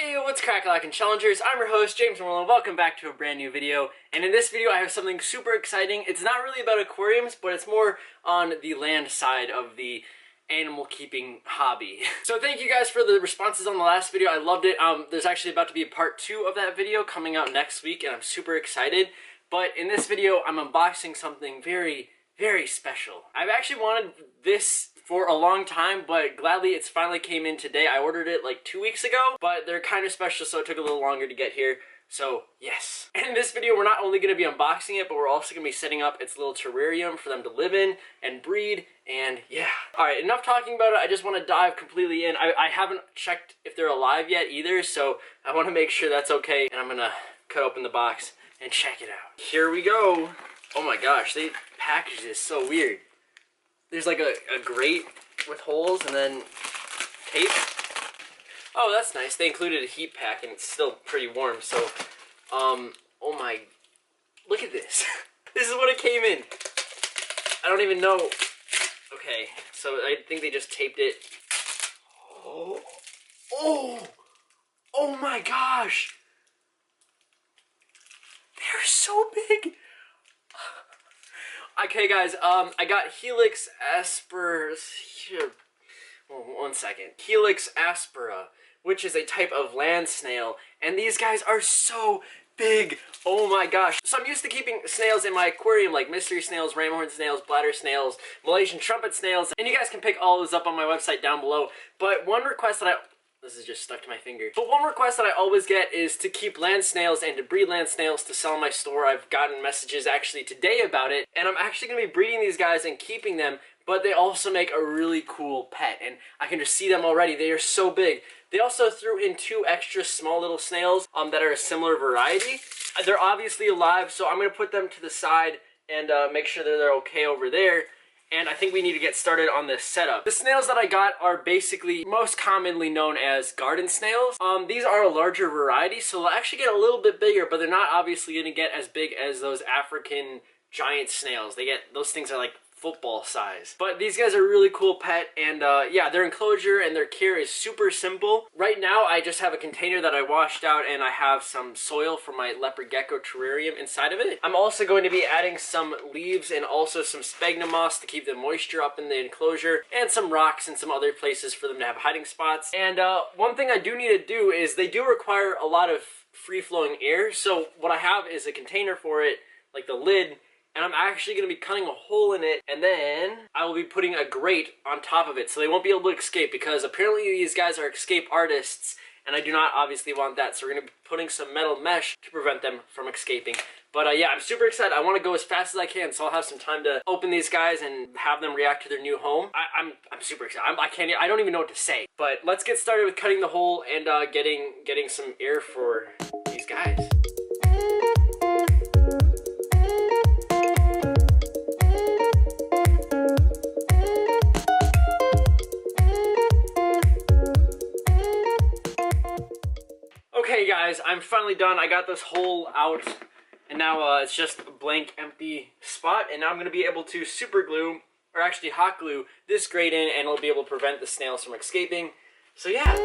Hey, what's crack-a-lackin' challengers? I'm your host, James Morelan. Welcome back to a brand new video. And in this video, I have something super exciting. It's not really about aquariums, but it's more on the land side of the animal keeping hobby. So thank you guys for the responses on the last video. I loved it. There's actually about to be a part 2 of that video coming out next week, and I'm super excited. But in this video, I'm unboxing something very, very special. I've actually wanted this for a long time, but gladly it's finally came in today. I ordered it like 2 weeks ago, but they're kind of special, so it took a little longer to get here. So yes. And in this video, we're not only going to be unboxing it, but we're also going to be setting up its little terrarium for them to live in and breed, and yeah. Alright, enough talking about it. I just want to dive completely in. I haven't checked if they're alive yet either, so I want to make sure that's okay. And I'm going to cut open the box and check it out. Here we go. Oh my gosh, they packaged this so weird. There's like a grate with holes and then tape. Oh, that's nice. They included a heat pack and it's still pretty warm. So, oh my, look at this. This is what it came in. I don't even know. Okay, so I think they just taped it. Oh my gosh. They're so big. Okay, guys, I got HELIX ASPERA. One second. HELIX ASPERA, which is a type of land snail, and these guys are so big. Oh my gosh. So I'm used to keeping snails in my aquarium, like mystery snails, ramhorn snails, bladder snails, Malaysian trumpet snails, and you guys can pick all those up on my website down below. But one request that this is just stuck to my finger. But one request that I always get is to keep land snails and to breed land snails to sell in my store. I've gotten messages actually today about it, and I'm actually going to be breeding these guys and keeping them, but they also make a really cool pet, and I can just see them already. They are so big. They also threw in 2 extra small little snails that are a similar variety. They're obviously alive, so I'm going to put them to the side and make sure that they're okay over there. And I think we need to get started on this setup. The snails that I got are basically most commonly known as garden snails. These are a larger variety, so they'll actually get a little bit bigger, but they're not obviously going to get as big as those African giant snails. Those things are like football size. But these guys are a really cool pet, and yeah, their enclosure and their care is super simple. Right now, I just have a container that I washed out, and I have some soil for my leopard gecko terrarium inside of it. I'm also going to be adding some leaves and also some sphagnum moss to keep the moisture up in the enclosure, and some rocks and some other places for them to have hiding spots. And one thing I do need to do is they do require a lot of free-flowing air, so what I have is a container for it, like the lid, and I'm actually going to be cutting a hole in it, and then I will be putting a grate on top of it, so they won't be able to escape, because apparently these guys are escape artists, and I do not obviously want that, so we're going to be putting some metal mesh to prevent them from escaping. But yeah, I'm super excited. I want to go as fast as I can, so I'll have some time to open these guys and have them react to their new home. I'm super excited. I don't even know what to say. But let's get started with cutting the hole and getting some air for these guys. Okay guys, I'm finally done. I got this hole out, and now it's just a blank empty spot, and now I'm going to be able to super glue, or actually hot glue, this grate in, and it'll be able to prevent the snails from escaping. So yeah.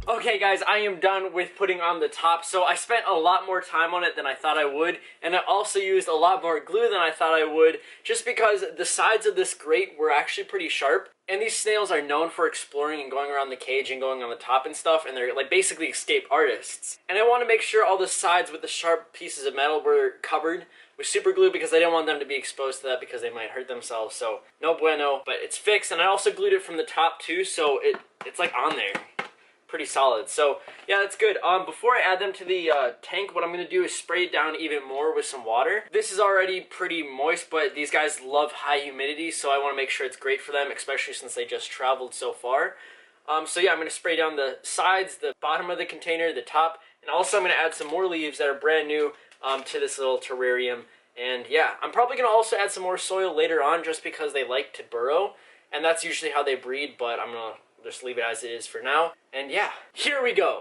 Okay guys, I am done with putting on the top. So I spent a lot more time on it than I thought I would, and I also used a lot more glue than I thought I would, just because the sides of this grate were actually pretty sharp, and these snails are known for exploring and going around the cage and going on the top and stuff, and they're like basically escape artists. And I want to make sure all the sides with the sharp pieces of metal were covered with super glue, because I didn't want them to be exposed to that because they might hurt themselves. So no bueno, but it's fixed, and I also glued it from the top too, so it's like on there. Pretty solid. So yeah, that's good. Before I add them to the tank, what I'm going to do is spray it down even more with some water. This is already pretty moist, but these guys love high humidity, so I want to make sure it's great for them, especially since they just traveled so far. So yeah, I'm going to spray down the sides, the bottom of the container, the top, and And also I'm going to add some more leaves that are brand new to this little terrarium. And yeah, I'm probably going to also add some more soil later on just because they like to burrow. And that's usually how they breed, but I'm going to just leave it as it is for now. And yeah, here we go.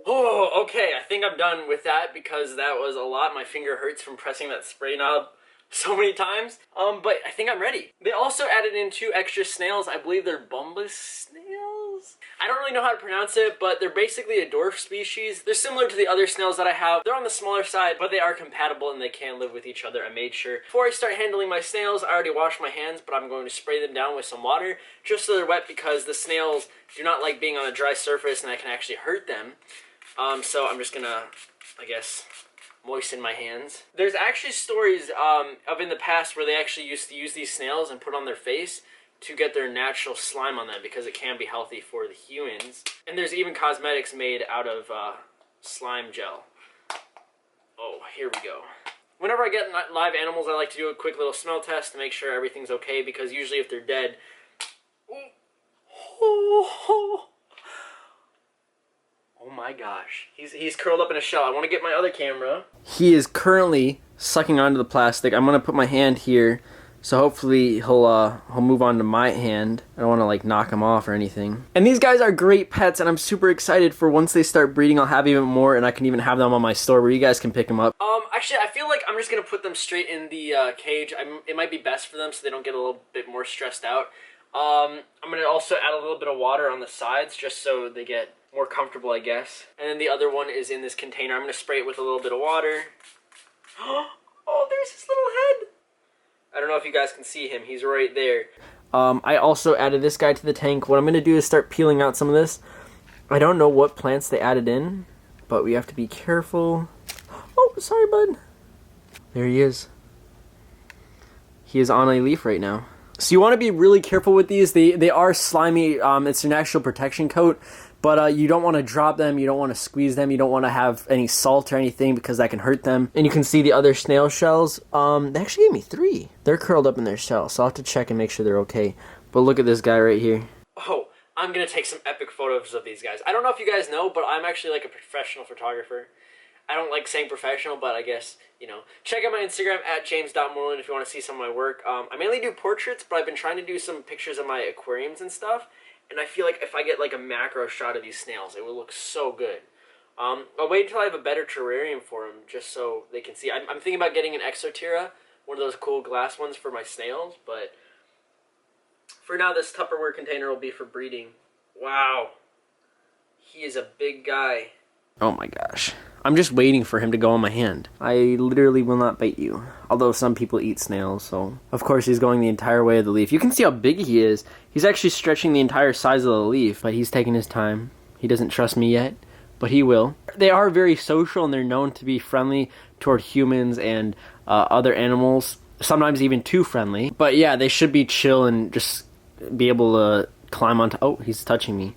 Oh, okay, I think I'm done with that because that was a lot. My finger hurts from pressing that spray knob so many times. But I think I'm ready. They also added in 2 extra snails. I believe they're bumbus snails? I don't really know how to pronounce it, but they're basically a dwarf species. They're similar to the other snails that I have. They're on the smaller side, but they are compatible and they can live with each other. I made sure. Before I start handling my snails, I already washed my hands, but I'm going to spray them down with some water just so they're wet because the snails do not like being on a dry surface and that can actually hurt them. So I'm just gonna, I guess, moisten my hands. There's actually stories of in the past where they actually used to use these snails and put on their face to get their natural slime on them because it can be healthy for the humans. And there's even cosmetics made out of slime gel. Oh, here we go. Whenever I get live animals, I like to do a quick little smell test to make sure everything's okay because usually if they're dead... Oh my gosh, he's curled up in a shell. I want to get my other camera. He is currently sucking onto the plastic. I'm gonna put my hand here, so hopefully he'll move on to my hand. I don't want to like knock him off or anything. And these guys are great pets, and I'm super excited for once they start breeding. I'll have even more, and I can even have them on my store where you guys can pick them up. Actually, I feel like I'm just gonna put them straight in the cage. It might be best for them so they don't get a little bit more stressed out. I'm gonna also add a little bit of water on the sides just so they get more comfortable, I guess. And then the other one is in this container. I'm going to spray it with a little bit of water. Oh, there's his little head. I don't know if you guys can see him. He's right there. I also added this guy to the tank. What I'm going to do is start peeling out some of this. I don't know what plants they added in, but we have to be careful. Oh, sorry, bud. There he is. He is on a leaf right now. So you want to be really careful with these. They are slimy. It's their natural protection coat. But you don't want to drop them, you don't want to squeeze them, you don't want to have any salt or anything because that can hurt them. And you can see the other snail shells. They actually gave me 3. They're curled up in their shell, so I'll have to check and make sure they're okay. But look at this guy right here. Oh, I'm going to take some epic photos of these guys. I don't know if you guys know, but I'm actually like a professional photographer. I don't like saying professional, but I guess, you know. Check out my Instagram at james.morelan if you want to see some of my work. I mainly do portraits, but I've been trying to do some pictures of my aquariums and stuff. And I feel like if I get like a macro shot of these snails, it will look so good. I'll wait until I have a better terrarium for them, just so they can see. I'm thinking about getting an Exoterra, one of those cool glass ones for my snails, but for now this Tupperware container will be for breeding. Wow. He is a big guy. Oh my gosh. I'm just waiting for him to go on my hand. I literally will not bite you. Although some people eat snails, so... Of course he's going the entire way of the leaf. You can see how big he is. He's actually stretching the entire size of the leaf, but he's taking his time. He doesn't trust me yet, but he will. They are very social and they're known to be friendly toward humans and other animals. Sometimes even too friendly. But yeah, they should be chill and just be able to climb onto... Oh, he's touching me.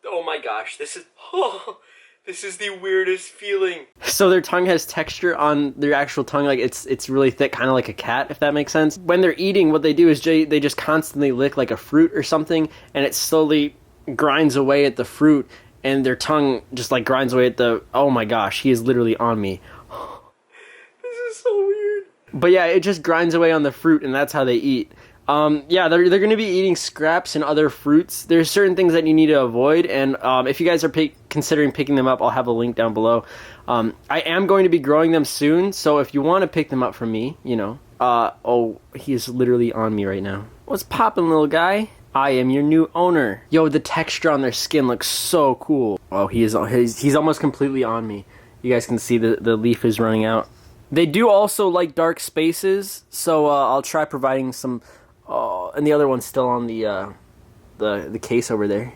Oh my gosh, this is the weirdest feeling. So their tongue has texture on their actual tongue, like it's really thick, kind of like a cat, if that makes sense. When they're eating, what they do is they just constantly lick like a fruit or something, and it slowly grinds away at the fruit, and their tongue just like grinds away at the... Oh my gosh, he is literally on me. This is so weird. But yeah, it just grinds away on the fruit, and that's how they eat. Yeah, they're going to be eating scraps and other fruits. There's certain things that you need to avoid, and if you guys are considering picking them up, I'll have a link down below. I am going to be growing them soon, so if you want to pick them up from me, you know. Oh, he is literally on me right now. What's poppin', little guy? I am your new owner. Yo, the texture on their skin looks so cool. Oh, he's almost completely on me. You guys can see the leaf is running out. They do also like dark spaces, so I'll try providing some... and the other one's still on the case over there.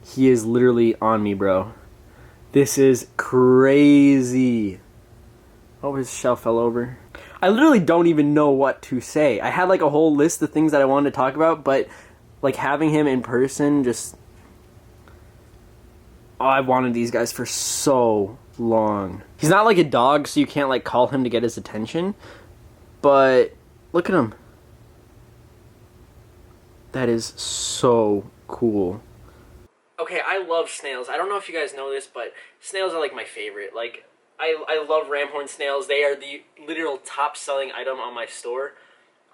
He is literally on me, bro. This is crazy. Oh, his shell fell over. I literally don't even know what to say. I had like a whole list of things that I wanted to talk about, but like having him in person just... Oh, I've wanted these guys for so long. He's not like a dog, so you can't like call him to get his attention, but look at him. That is so cool. Okay, I love snails. I don't know if you guys know this, but snails are like my favorite. Like, I love ramhorn snails. They are the literal top-selling item on my store.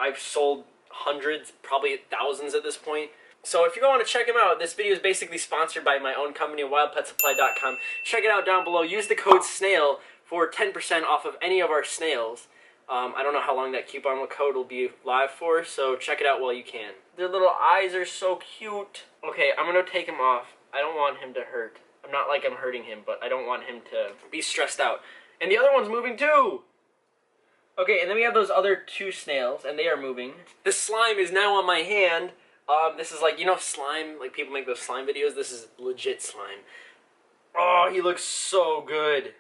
I've sold hundreds, probably thousands at this point. So if you want to check them out, this video is basically sponsored by my own company, wildpetsupply.com. Check it out down below. Use the code SNAIL for 10% off of any of our snails. I don't know how long that coupon code will be live for, so check it out while you can. Their little eyes are so cute. Okay, I'm going to take him off. I don't want him to hurt. I'm not like I'm hurting him, but I don't want him to be stressed out. And the other one's moving too! Okay, and then we have those other two snails, and they are moving. The slime is now on my hand. This is like, you know slime? Like people make those slime videos? This is legit slime. Oh, he looks so good.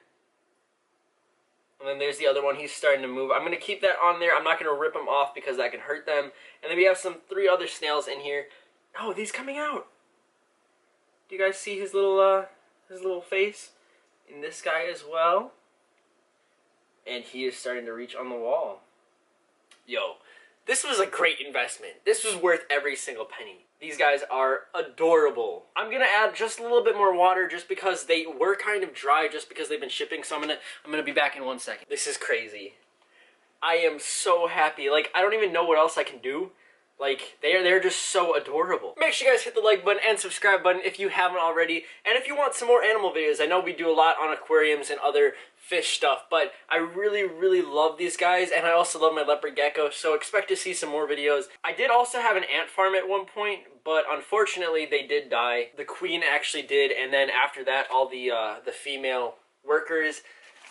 And then there's the other one. He's starting to move. I'm going to keep that on there. I'm not going to rip them off because that can hurt them. And then we have three other snails in here. Oh, he's coming out. Do you guys see his little face? And this guy as well. And he is starting to reach on the wall. Yo, this was a great investment. This was worth every single penny. These guys are adorable. I'm gonna add just a little bit more water just because they were kind of dry just because they've been shipping, so I'm gonna be back in 1 second. This is crazy. I am so happy. Like, I don't even know what else I can do. Like, they're just so adorable. Make sure you guys hit the like button and subscribe button if you haven't already. And if you want some more animal videos, I know we do a lot on aquariums and other fish stuff, but I really, really love these guys, and I also love my leopard gecko, so expect to see some more videos. I did also have an ant farm at one point, but unfortunately they did die. The queen actually did, and then after that, all the female workers,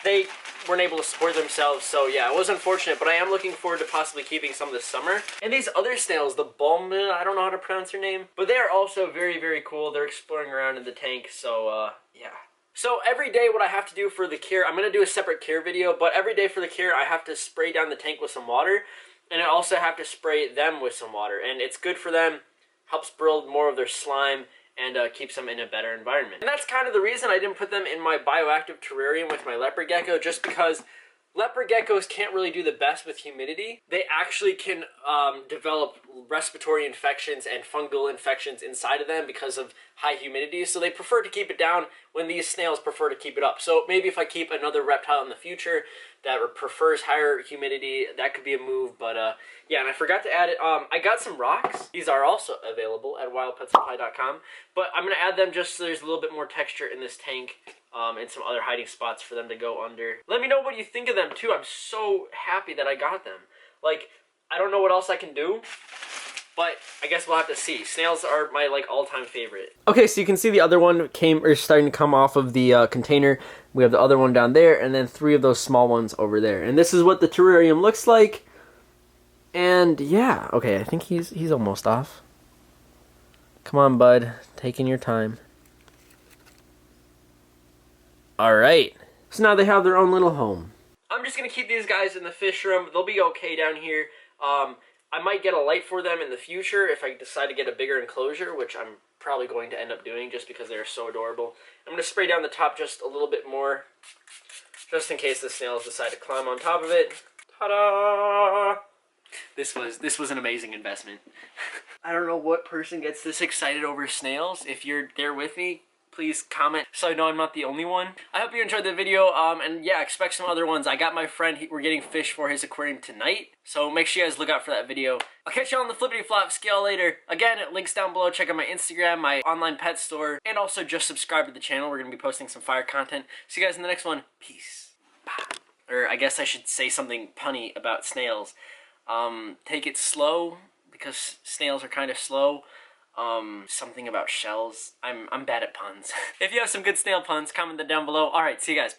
they weren't able to support themselves, so yeah, it was unfortunate, but I am looking forward to possibly keeping some this summer. And these other snails, the Bulma, I don't know how to pronounce her name, but they are also very, very cool. They're exploring around in the tank, so yeah. So every day what I have to do for the care, I'm going to do a separate care video, but every day for the care I have to spray down the tank with some water, and I also have to spray them with some water, and it's good for them, helps build more of their slime, and keeps them in a better environment. And that's kind of the reason I didn't put them in my bioactive terrarium with my leopard gecko, just because leopard geckos can't really do the best with humidity. They actually can develop respiratory infections and fungal infections inside of them because of high humidity, so they prefer to keep it down when these snails prefer to keep it up. So maybe if I keep another reptile in the future that prefers higher humidity, that could be a move, but yeah, and I forgot to add it. I got some rocks. These are also available at wildpetsupply.com, but I'm going to add them just so there's a little bit more texture in this tank. And some other hiding spots for them to go under. Let me know what you think of them too. I'm so happy that I got them. Like, I don't know what else I can do, but I guess we'll have to see. Snails are my like all-time favorite. Okay, so you can see the other one starting to come off of the container. We have the other one down there, and then three of those small ones over there. And this is what the terrarium looks like. And yeah, okay, I think he's almost off. Come on, bud, taking your time. Alright, so now they have their own little home. I'm just going to keep these guys in the fish room. They'll be okay down here. I might get a light for them in the future if I decide to get a bigger enclosure, which I'm probably going to end up doing just because they're so adorable. I'm going to spray down the top just a little bit more, just in case the snails decide to climb on top of it. Ta-da! This was an amazing investment. I don't know what person gets this excited over snails. If you're there with me, please comment so I know I'm not the only one. I hope you enjoyed the video, and yeah, expect some other ones. I got my friend, we're getting fish for his aquarium tonight, so make sure you guys look out for that video. I'll catch you on the flippity flop scale later. Again, links down below. Check out my Instagram, my online pet store, and also just subscribe to the channel. We're going to be posting some fire content. See you guys in the next one. Peace. Bye. Or I guess I should say something punny about snails. Take it slow, because snails are kind of slow. Something about shells. I'm bad at puns. If you have some good snail puns, comment them down below. Alright, see you guys.